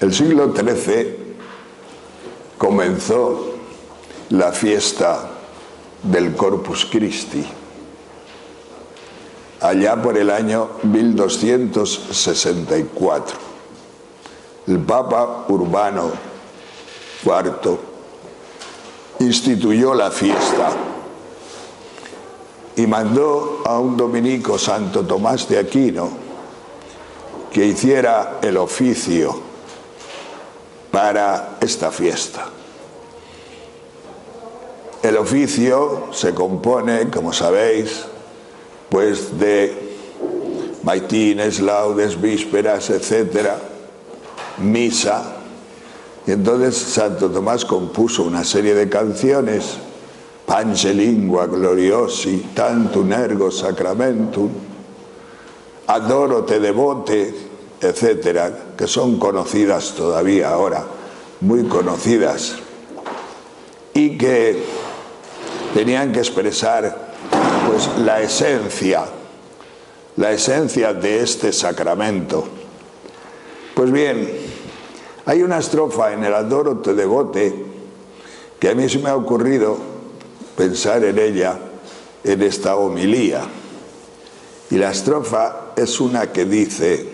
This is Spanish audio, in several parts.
El siglo XIII comenzó la fiesta del Corpus Christi, allá por el año 1264. El Papa Urbano IV instituyó la fiesta y mandó a un dominico, Santo Tomás de Aquino, que hiciera el oficio para esta fiesta. El oficio se compone, como sabéis, pues de maitines, laudes, vísperas, etcétera, misa. Y entonces Santo Tomás compuso una serie de canciones, Pange lingua gloriosi, tantum ergo sacramentum, Adoro te devote, etcétera, que son conocidas todavía ahora, muy conocidas, y que tenían que expresar pues la esencia de este sacramento. Pues bien, hay una estrofa en el Adoro te devote que a mí se me ha ocurrido pensar en ella en esta homilía, y la estrofa es una que dice: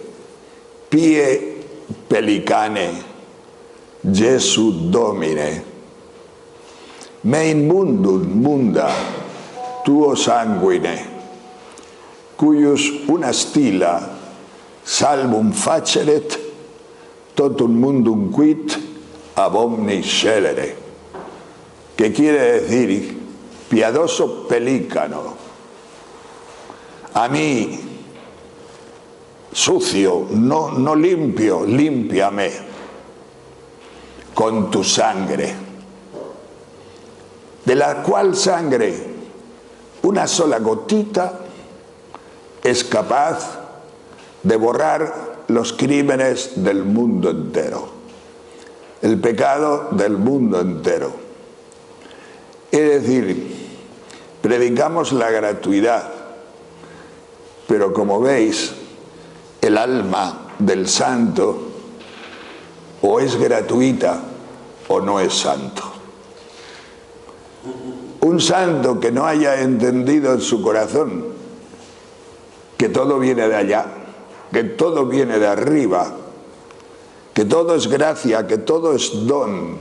Pie pelicane, Jesu Domine, me in mundum munda tuo sanguine, cuius una stilla salvum faceret, totum mundum quid ab omnis scelere. Que quiere decir: piadoso pelícano, a mí sucio, no limpio, límpiame con tu sangre, de la cual sangre una sola gotita es capaz de borrar los crímenes del mundo entero, el pecado del mundo entero. Es decir, predicamos la gratuidad, pero como veis, el alma del santo o es gratuita o no es santo. Un santo que no haya entendido en su corazón que todo viene de allá, que todo viene de arriba, que todo es gracia, que todo es don.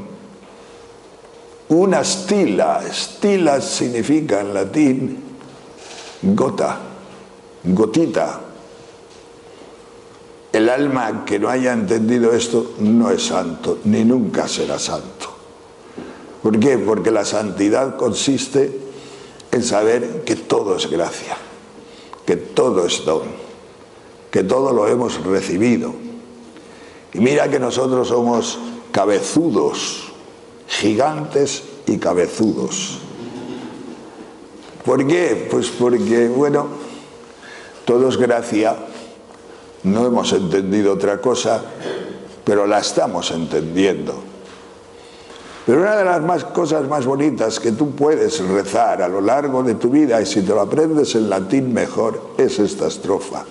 Una stilla significa en latín gota, gotita. El alma que no haya entendido esto no es santo, ni nunca será santo. ¿Por qué? Porque la santidad consiste en saber que todo es gracia, que todo es don, que todo lo hemos recibido. Y mira que nosotros somos cabezudos, gigantes y cabezudos. ¿Por qué? Pues porque, bueno, todo es gracia. No hemos entendido otra cosa, pero la estamos entendiendo. Pero una de las cosas más bonitas que tú puedes rezar a lo largo de tu vida, y si te lo aprendes en latín mejor, es esta estrofa.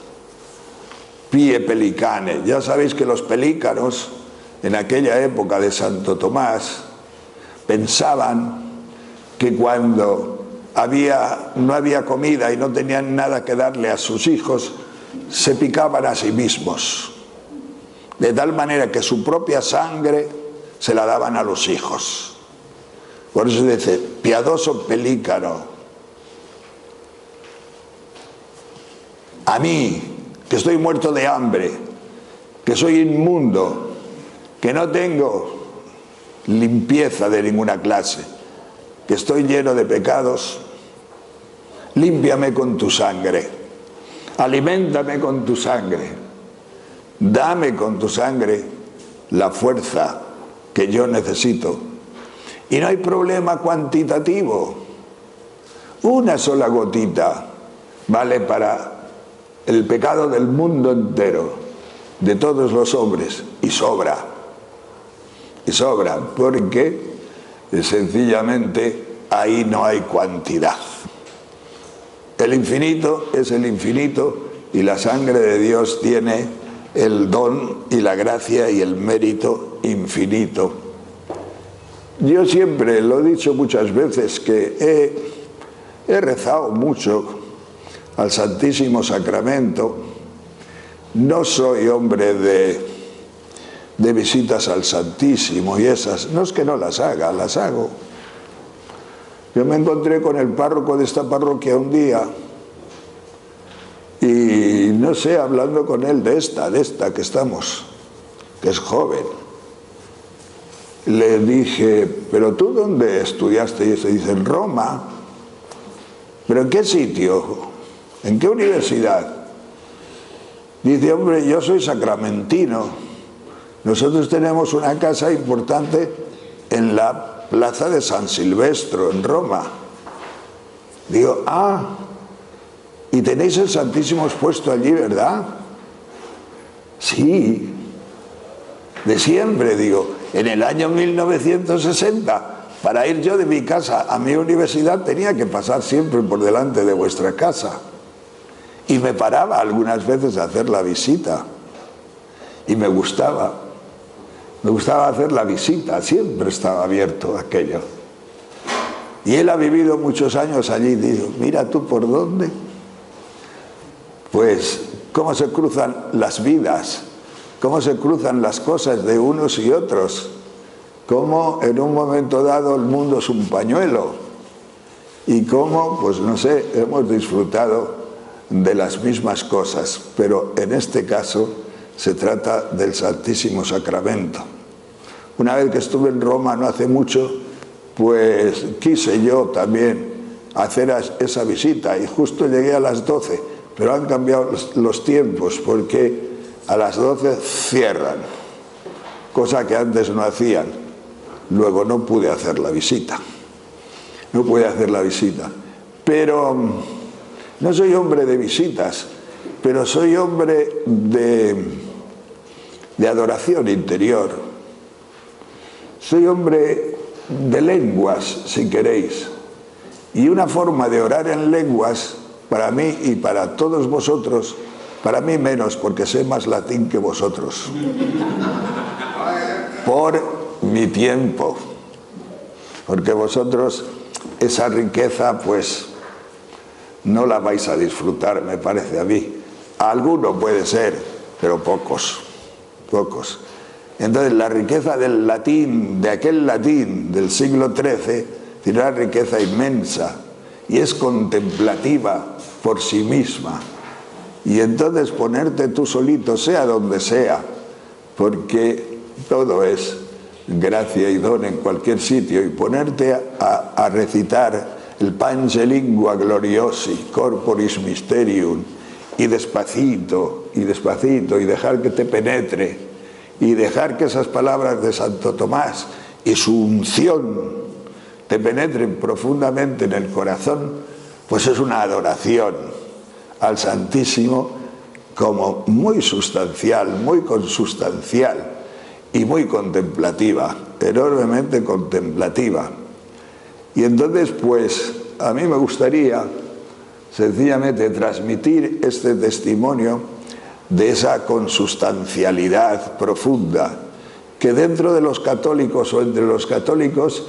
Pie pelicane. Ya sabéis que los pelícanos, en aquella época de Santo Tomás, pensaban que cuando no había comida y no tenían nada que darle a sus hijos, se picaban a sí mismos, de tal manera que su propia sangre se la daban a los hijos. Por eso dice: piadoso pelícano, a mí, que estoy muerto de hambre, que soy inmundo, que no tengo limpieza de ninguna clase, que estoy lleno de pecados, límpiame con tu sangre. Aliméntame con tu sangre, dame con tu sangre la fuerza que yo necesito. Y no hay problema cuantitativo. Una sola gotita vale para el pecado del mundo entero, de todos los hombres, y sobra. Y sobra, porque sencillamente ahí no hay cantidad. El infinito es el infinito y la sangre de Dios tiene el don y la gracia y el mérito infinito. Yo siempre lo he dicho muchas veces que he rezado mucho al Santísimo Sacramento. No soy hombre de visitas al Santísimo y esas. No es que no las haga, las hago. Yo me encontré con el párroco de esta parroquia un día y no sé, hablando con él de esta que estamos, que es joven. Le dije, ¿pero tú dónde estudiaste? Y se dice, en Roma. ¿Pero en qué sitio? ¿En qué universidad? Dice, hombre, yo soy sacramentino. Nosotros tenemos una casa importante en la plaza de San Silvestro, en Roma. Digo, y tenéis el Santísimo expuesto allí, ¿verdad? Sí, de siempre, digo. En el año 1960, para ir yo de mi casa a mi universidad, tenía que pasar siempre por delante de vuestra casa. Y me paraba algunas veces a hacer la visita. Y me gustaba hacer la visita, siempre estaba abierto aquello. Y él ha vivido muchos años allí y digo, mira tú por dónde. Pues cómo se cruzan las vidas, cómo se cruzan las cosas de unos y otros, cómo en un momento dado el mundo es un pañuelo y cómo, pues no sé, hemos disfrutado de las mismas cosas, pero en este caso se trata del Santísimo Sacramento. Una vez que estuve en Roma no hace mucho, pues quise yo también hacer esa visita y justo llegué a las 12, pero han cambiado los tiempos porque a las 12 cierran, cosa que antes no hacían. Luego no pude hacer la visita, pero no soy hombre de visitas, pero soy hombre de adoración interior. Soy hombre de lenguas, si queréis. Y una forma de orar en lenguas, para mí y para todos vosotros, para mí menos, porque sé más latín que vosotros. Por mi tiempo. Porque vosotros esa riqueza, pues, no la vais a disfrutar, me parece a mí. Alguno puede ser, pero pocos. Entonces la riqueza del latín, de aquel latín del siglo XIII, tiene una riqueza inmensa y es contemplativa por sí misma. Y entonces ponerte tú solito, sea donde sea, porque todo es gracia y don en cualquier sitio, y ponerte a recitar el Pange Lingua Gloriosi, Corporis Mysterium, y despacito, y dejar que te penetre, y dejar que esas palabras de Santo Tomás y su unción te penetren profundamente en el corazón, pues es una adoración al Santísimo como muy sustancial, muy consustancial y muy contemplativa, enormemente contemplativa. Y entonces, pues, a mí me gustaría sencillamente transmitir este testimonio de esa consustancialidad profunda que dentro de los católicos o entre los católicos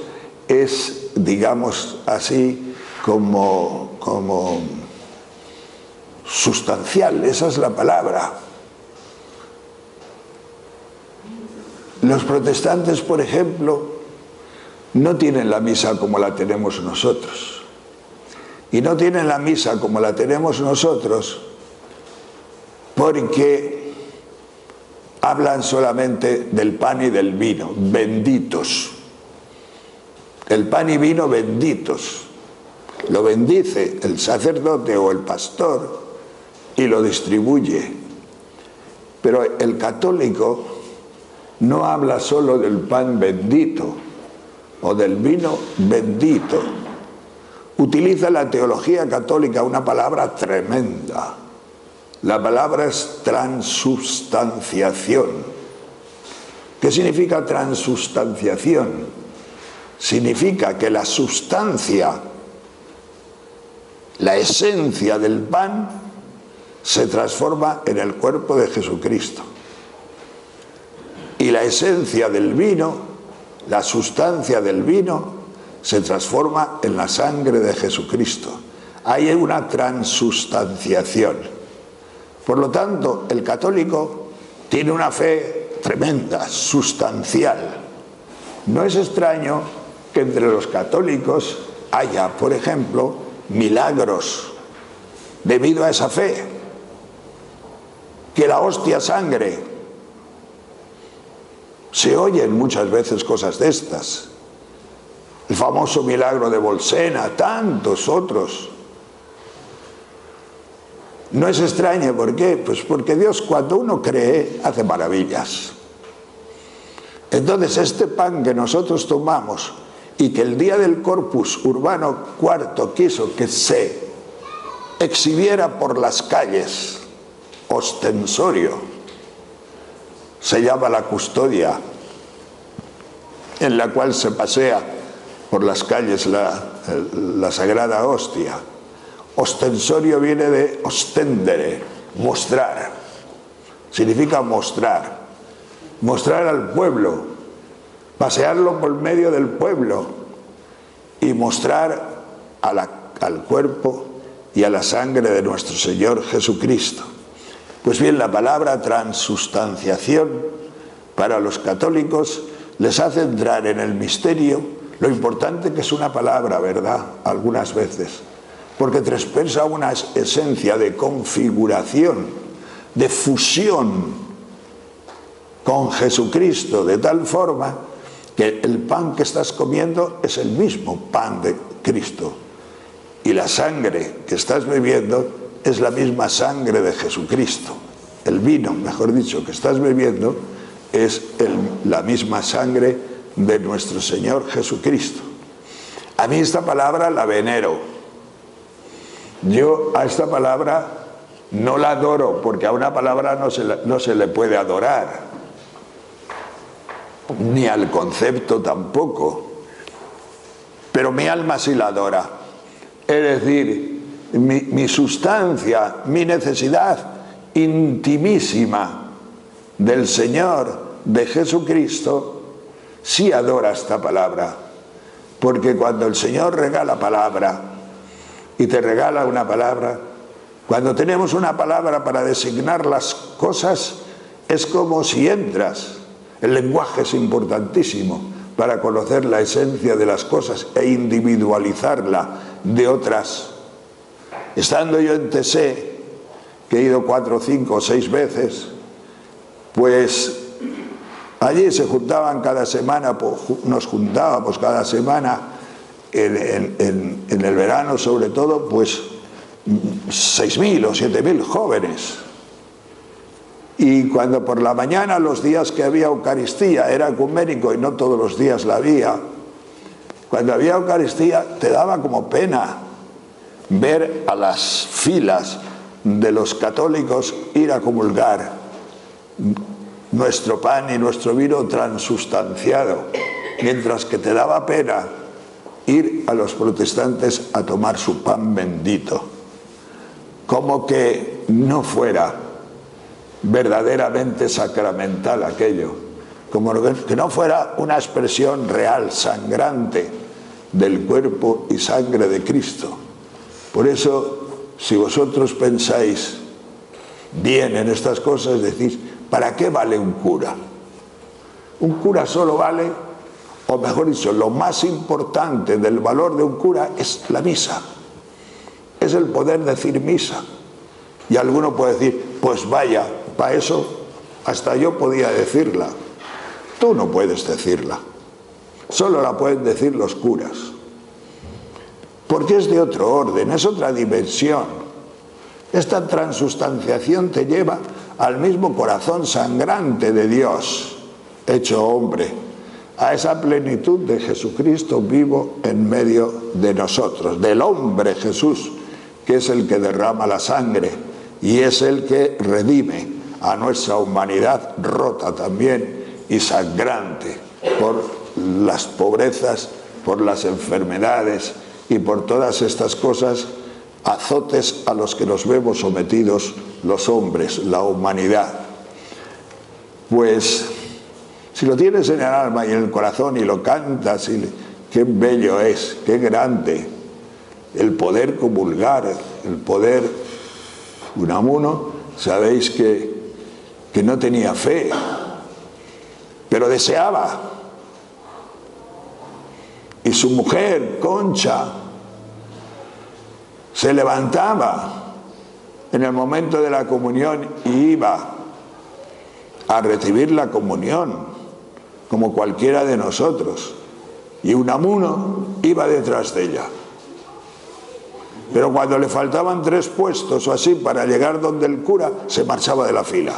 es, digamos así, como sustancial, esa es la palabra. Los protestantes, por ejemplo, no tienen la misa como la tenemos nosotros. Y no tienen la misa como la tenemos nosotros porque hablan solamente del pan y del vino, benditos. El pan y vino benditos. Lo bendice el sacerdote o el pastor y lo distribuye. Pero el católico no habla solo del pan bendito o del vino bendito. Utiliza la teología católica una palabra tremenda. La palabra es transubstanciación. ¿Qué significa transubstanciación? Significa que la sustancia, la esencia del pan, se transforma en el cuerpo de Jesucristo. y la esencia del vino, la sustancia del vino, se transforma en la sangre de Jesucristo. Hay una transustanciación. Por lo tanto, el católico tiene una fe tremenda, sustancial. No es extraño que entre los católicos haya, por ejemplo, milagros debido a esa fe. Que la hostia sangre. Se oyen muchas veces cosas de estas. El famoso milagro de Bolsena, tantos otros. No es extraño, ¿por qué? Pues porque Dios, cuando uno cree, hace maravillas. Entonces, este pan que nosotros tomamos y que el día del Corpus Urbano IV quiso que se exhibiera por las calles, ostensorio, se llama la custodia, en la cual se pasea por las calles la sagrada hostia. Ostensorio viene de ostendere, mostrar. Significa mostrar. Mostrar al pueblo, pasearlo por medio del pueblo y mostrar al cuerpo y a la sangre de nuestro Señor Jesucristo. Pues bien, la palabra transustanciación para los católicos les hace entrar en el misterio, lo importante que es una palabra, ¿verdad? Algunas veces, porque expresa una esencia de configuración, de fusión con Jesucristo, de tal forma que el pan que estás comiendo es el mismo pan de Cristo y la sangre que estás bebiendo es la misma sangre de Jesucristo. El vino, mejor dicho, que estás bebiendo es la misma sangre de nuestro Señor Jesucristo. A mí esta palabra la venero. Yo a esta palabra no la adoro, porque a una palabra no se le puede adorar, ni al concepto tampoco, pero mi alma sí la adora. Es decir, mi sustancia, mi necesidad intimísima del Señor, de Jesucristo, sí adora esta palabra, porque cuando el Señor regala palabra y te regala una palabra, cuando tenemos una palabra para designar las cosas, es como si entras. El lenguaje es importantísimo para conocer la esencia de las cosas e individualizarla de otras. Estando yo en Tessé, que he ido 4, 5 o 6 veces, pues allí se juntaban cada semana, nos juntábamos cada semana en el verano sobre todo, pues 6.000 o 7.000 jóvenes. Y cuando por la mañana, los días que había Eucaristía, era ecuménico y no todos los días la había, cuando había Eucaristía te daba como pena ver a las filas de los católicos ir a comulgar nuestro pan y nuestro vino transustanciado, mientras que te daba pena ir a los protestantes a tomar su pan bendito, como que no fuera verdaderamente sacramental aquello, como que no fuera una expresión real, sangrante del cuerpo y sangre de Cristo. Por eso, si vosotros pensáis bien en estas cosas, decís, ¿para qué vale un cura? Un cura solo vale, o mejor dicho, lo más importante del valor de un cura es la misa, es el poder decir misa. Y alguno puede decir, pues vaya, para eso hasta yo podía decirla. Tú no puedes decirla, solo la pueden decir los curas, porque es de otro orden, es otra dimensión. Esta transustanciación te lleva al mismo corazón sangrante de Dios, hecho hombre, a esa plenitud de Jesucristo vivo en medio de nosotros, del hombre Jesús, que es el que derrama la sangre y es el que redime a nuestra humanidad rota también y sangrante por las pobrezas, por las enfermedades y por todas estas cosas, azotes a los que nos vemos sometidos los hombres, la humanidad. Pues Si lo tienes en el alma y en el corazón y lo cantas, qué bello es, qué grande. El poder comulgar, el poder... Unamuno, sabéis que no tenía fe, pero deseaba. Y su mujer, Concha, se levantaba en el momento de la comunión y iba a recibir la comunión, como cualquiera de nosotros. Y Unamuno iba detrás de ella. Pero cuando le faltaban 3 puestos o así para llegar donde el cura, se marchaba de la fila.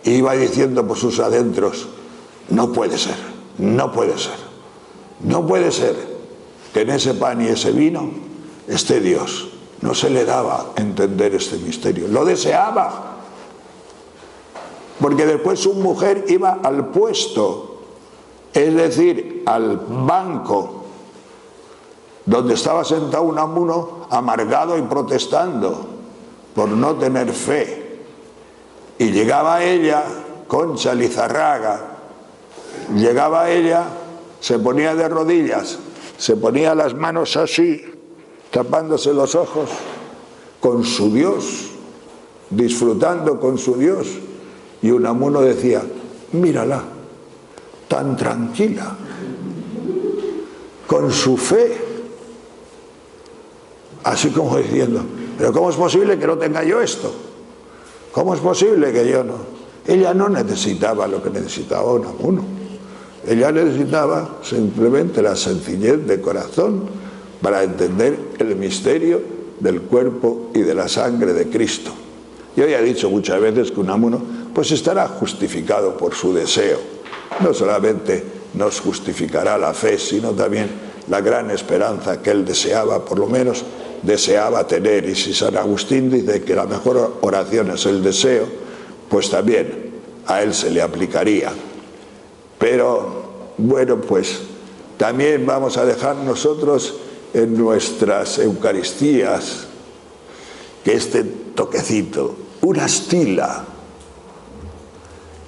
Y iba diciendo por sus adentros, no puede ser, no puede ser, no puede ser que en ese pan y ese vino esté Dios. No se le daba a entender este misterio, lo deseaba. Porque después su mujer iba al puesto, es decir, al banco, donde estaba sentado Unamuno amargado y protestando por no tener fe. Y llegaba ella, Concha Lizarraga, llegaba ella, se ponía de rodillas, se ponía las manos así, tapándose los ojos, con su Dios, disfrutando con su Dios. Y Unamuno decía, mírala, tan tranquila, con su fe. Así como diciendo, pero ¿cómo es posible que no tenga yo esto? ¿Cómo es posible que yo no? Ella no necesitaba lo que necesitaba Unamuno. Ella necesitaba simplemente la sencillez de corazón para entender el misterio del cuerpo y de la sangre de Cristo. Yo ya he dicho muchas veces que Unamuno pues estará justificado por su deseo. No solamente nos justificará la fe, sino también la gran esperanza que él deseaba, por lo menos deseaba tener. Y si San Agustín dice que la mejor oración es el deseo, pues también a él se le aplicaría. Pero bueno, pues también vamos a dejar nosotros en nuestras Eucaristías que este toquecito, una astila.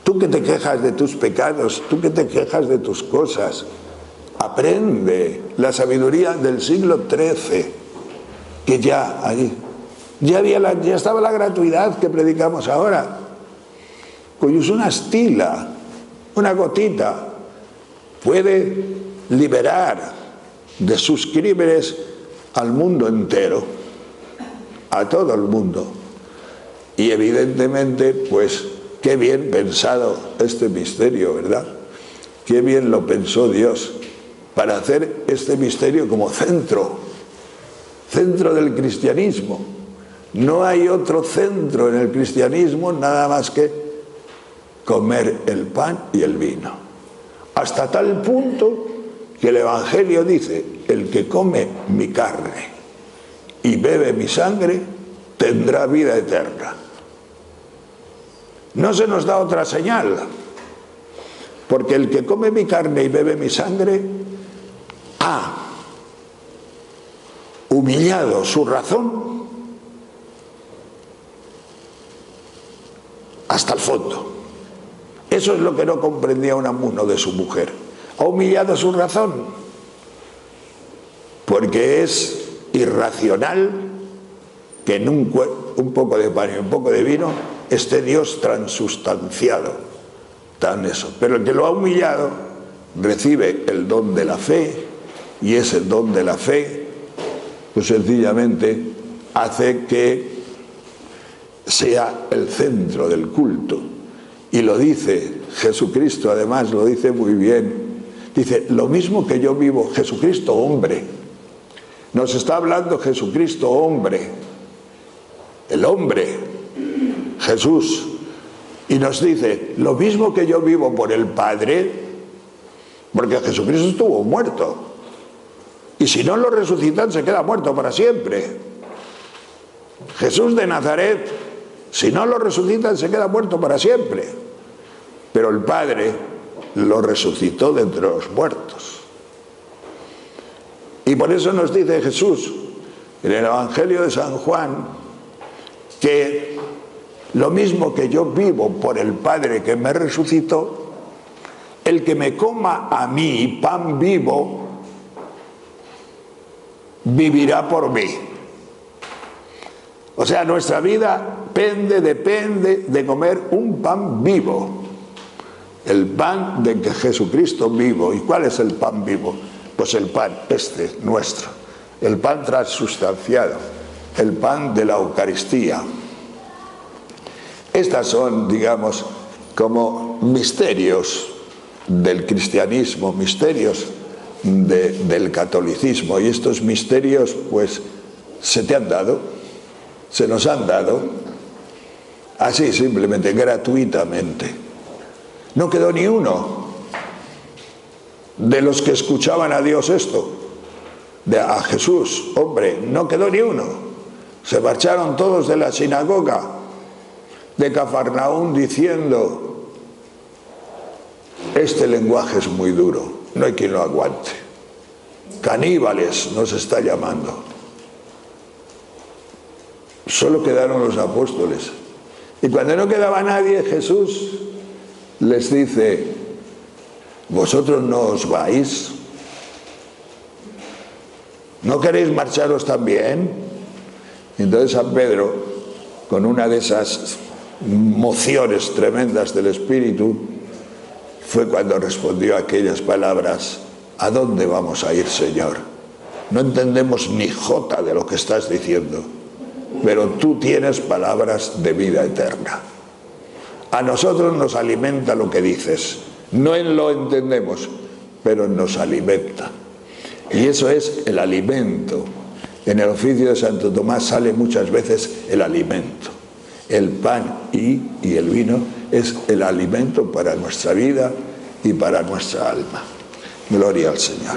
Tú que te quejas de tus pecados, tú que te quejas de tus cosas, aprende la sabiduría del siglo XIII, que ya allí ya estaba la gratuidad que predicamos ahora. Pues una astila, una gotita, puede liberar de sus crímenes al mundo entero, a todo el mundo. Y evidentemente, pues, qué bien pensado este misterio, ¿verdad? Qué bien lo pensó Dios para hacer este misterio como centro del cristianismo. No hay otro centro en el cristianismo nada más que comer el pan y el vino. Hasta tal punto que el Evangelio dice, el que come mi carne y bebe mi sangre tendrá vida eterna. No se nos da otra señal, porque el que come mi carne y bebe mi sangre ha humillado su razón hasta el fondo. Eso es lo que no comprendía Unamuno de su mujer. Ha humillado su razón, porque es irracional que en un poco de pan y un poco de vino esté Dios transustanciado, tan eso. Pero el que lo ha humillado recibe el don de la fe, y ese don de la fe pues sencillamente hace que sea el centro del culto. Y lo dice Jesucristo, además lo dice muy bien. Dice, lo mismo que yo vivo, Jesucristo hombre. Nos está hablando Jesucristo hombre, el hombre, Jesús. Y nos dice, lo mismo que yo vivo por el Padre, porque Jesucristo estuvo muerto. Y si no lo resucitan, se queda muerto para siempre. Jesús de Nazaret, si no lo resucitan, se queda muerto para siempre. Pero el Padre lo resucitó de entre los muertos. Y por eso nos dice Jesús en el Evangelio de San Juan que lo mismo que yo vivo por el Padre que me resucitó, el que me coma a mí, pan vivo, vivirá por mí. O sea, nuestra vida depende de comer un pan vivo. El pan de que Jesucristo vivo. ¿Y cuál es el pan vivo? Pues el pan nuestro. El pan transustanciado. El pan de la Eucaristía. Estas son, digamos, como misterios del cristianismo, misterios del catolicismo. Y estos misterios, pues, se nos han dado, así simplemente, gratuitamente. No quedó ni uno de los que escuchaban a Dios a Jesús, hombre, no quedó ni uno. Se marcharon todos de la sinagoga de Cafarnaúm diciendo: este lenguaje es muy duro, no hay quien lo aguante. Caníbales nos está llamando. Solo quedaron los apóstoles. Y cuando no quedaba nadie, Jesús les dice: ¿vosotros no os vais? ¿No queréis marcharos también? Y entonces San Pedro, con una de esas mociones tremendas del Espíritu, fue cuando respondió aquellas palabras: ¿a dónde vamos a ir, Señor? No entendemos ni jota de lo que estás diciendo, pero tú tienes palabras de vida eterna. A nosotros nos alimenta lo que dices. No lo entendemos, pero nos alimenta. Y eso es el alimento. En el oficio de Santo Tomás sale muchas veces el alimento. El pan y el vino es el alimento para nuestra vida y para nuestra alma. Gloria al Señor.